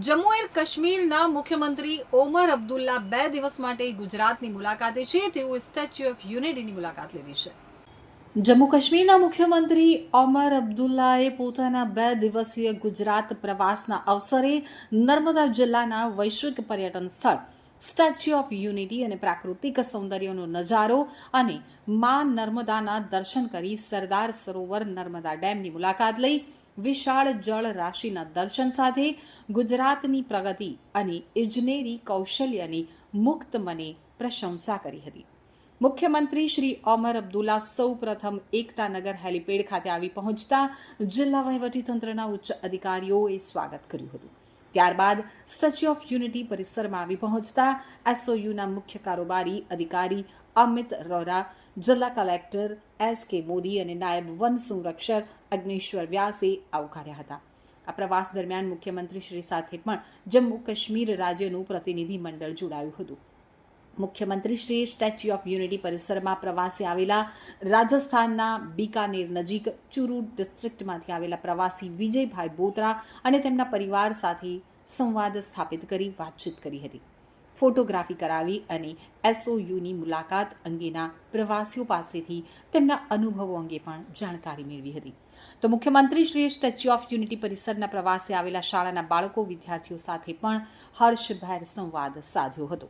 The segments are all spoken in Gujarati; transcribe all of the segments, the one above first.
જમ્મુ એન્ડ કાશ્મીરના મુખ્યમંત્રી ઓમર અબ્દુલ્લા 2 દિવસ માટે ગુજરાતની મુલાકાતે છે. તેઓ સ્ટેચ્યુ ઓફ યુનિટીની મુલાકાત લીધી છે. જમ્મુ કાશ્મીરના મુખ્યમંત્રી ઓમર અબ્દુલ્લાએ પોતાના 2 દિવસીય ગુજરાત પ્રવાસના અવસરે નર્મદા જિલ્લાના વૈશ્વિક પર્યટન સ્થળ સ્ટેચ્યુ ઓફ યુનિટી અને પ્રાકૃતિક સૌંદર્યનો નજારો અને મા નર્મદાના દર્શન કરી સરદાર સરોવર નર્મદા ડેમની મુલાકાત લઈ વિશાળ જળ રાશિના દર્શન સાથે ગુજરાતની પ્રગતિ અને ઇજનેરી કૌશલ્યની મુક્ત મને પ્રશંસા કરી હતી. મુખ્યમંત્રી શ્રી ઓમર અબ્દુલ્લા સૌ પ્રથમ એકતાનગર હેલિપેડ ખાતે આવી પહોંચતા જિલ્લા વહીવટીતંત્રના ઉચ્ચ અધિકારીઓએ સ્વાગત કર્યું હતું. ત્યારબાદ સ્ટેચ્યુ ઓફ યુનિટી પરિસરમાં આવી પહોંચતા એસઓયુના મુખ્ય કારોબારી અધિકારી અમિત રોરા, જિલ્લા કલેક્ટર એસ.કે. મોદી અને નાયબ વન સંરક્ષક અગ્નેશ્વર વ્યાસે આવકાર્યા હતા. આ પ્રવાસ દરમિયાન મુખ્યમંત્રીશ્રી સાથે પણ જમ્મુ કાશ્મીર રાજ્યનું પ્રતિનિધિ મંડળ જોડાયું હતું. મુખ્યમંત્રીશ્રીએ સ્ટેચ્યુ ઓફ યુનિટી પરિસરમાં પ્રવાસે આવેલા રાજસ્થાનના બીકાનેર નજીક ચુરુ ડિસ્ટ્રિક્ટમાંથી આવેલા પ્રવાસી વિજયભાઈ બોત્રા અને તેમના પરિવાર સાથે સંવાદ સ્થાપિત કરી વાતચીત કરી હતી. ફોટોગ્રાફી કરાવી અને એસઓયુની મુલાકાત અંગેના પ્રવાસીઓ પાસેથી તેમના અનુભવો અંગે પણ જાણકારી મેળવી હતી. તો મુખ્યમંત્રીશ્રીએ સ્ટેચ્યુ ઓફ યુનિટી પરિસરના પ્રવાસે આવેલા શાળાના બાળકો વિદ્યાર્થીઓ સાથે પણ હર્ષભેર સંવાદ સાધ્યો હતો.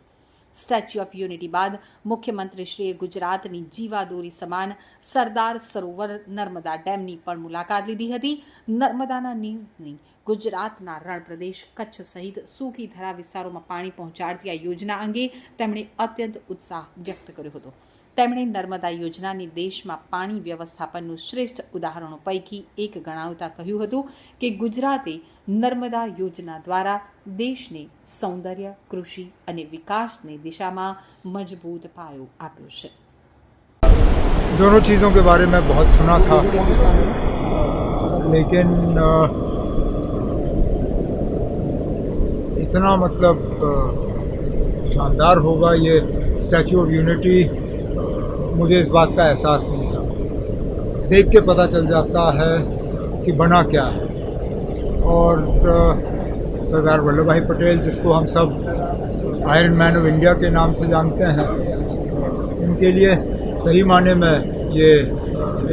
સ્ટેચ્યુ ઓફ યુનિટી બાદ મુખ્યમંત્રીશ્રીએ ગુજરાતની જીવાદોરી સમાન સરદાર સરોવર નર્મદા ડેમની પણ મુલાકાત લીધી હતી. નર્મદાના નીરની ગુજરાતના રણ પ્રદેશ કચ્છ સહિત સૂકી ધરા વિસ્તારોમાં પાણી પહોંચાડતી આ યોજના અંગે તેમણે અત્યંત ઉત્સાહ વ્યક્ત કર્યો હતો. તેમણે નર્મદા યોજનાની દેશમાં પાણી વ્યવસ્થાપનનું શ્રેષ્ઠ ઉદાહરણો પૈકી એક ગણાવતા કહ્યું હતું કે ગુજરાતે નર્મદા યોજના દ્વારા દેશને સૌંદર્ય, કૃષિ અને વિકાસની દિશામાં મજબૂત પાયો આપ્યો છે. दोनों चीज़ों के बारे में बहुत सुना था, लेकिन इतना मतलब शानदार होगा ये स्टैचू ऑफ यूनिटी, मुझे इस बात का एहसास नहीं था. देख के पता चल जाता है कि बना क्या है. और सरदार वल्लभ भाई पटेल, जिसको हम सब आयरन मैन ऑफ इंडिया के नाम से जानते हैं, उनके लिए सही माने में ये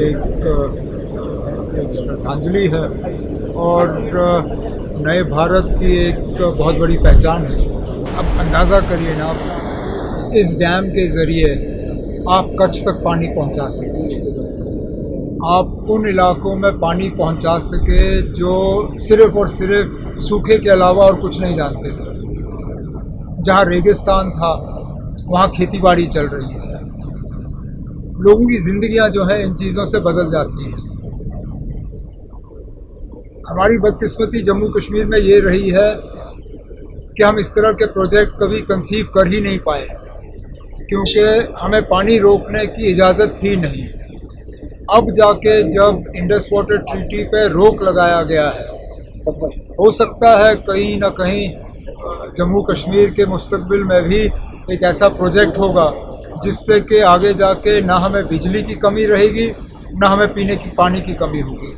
एक श्रद्धांजलि है और नए भारत की एक बहुत बड़ी पहचान है. अब अंदाज़ा करिए ना, इस डैम के ज़रिए आप कच्छ तक पानी पहुंचा सके, आप उन इलाकों में पानी पहुंचा सके जो सिर्फ़ और सिर्फ सूखे के अलावा और कुछ नहीं जानते थे. जहाँ रेगिस्तान था वहाँ खेती बाड़ी चल रही है. लोगों की ज़िंदगियाँ जो है इन चीज़ों से बदल जाती हैं. हमारी बदकिस्मती जम्मू कश्मीर में ये रही है कि हम इस तरह के प्रोजेक्ट कभी कंसीव कर ही नहीं पाए, क्योंकि हमें पानी रोकने की इजाज़त थी नहीं. अब जाके जब इंडस वाटर ट्रीटी पे रोक लगाया गया है, हो सकता है कहीं ना कहीं जम्मू कश्मीर के मुस्तकबिल में भी एक ऐसा प्रोजेक्ट होगा जिससे कि आगे जाके ना हमें बिजली की कमी रहेगी, ना हमें पीने की पानी की कमी होगी.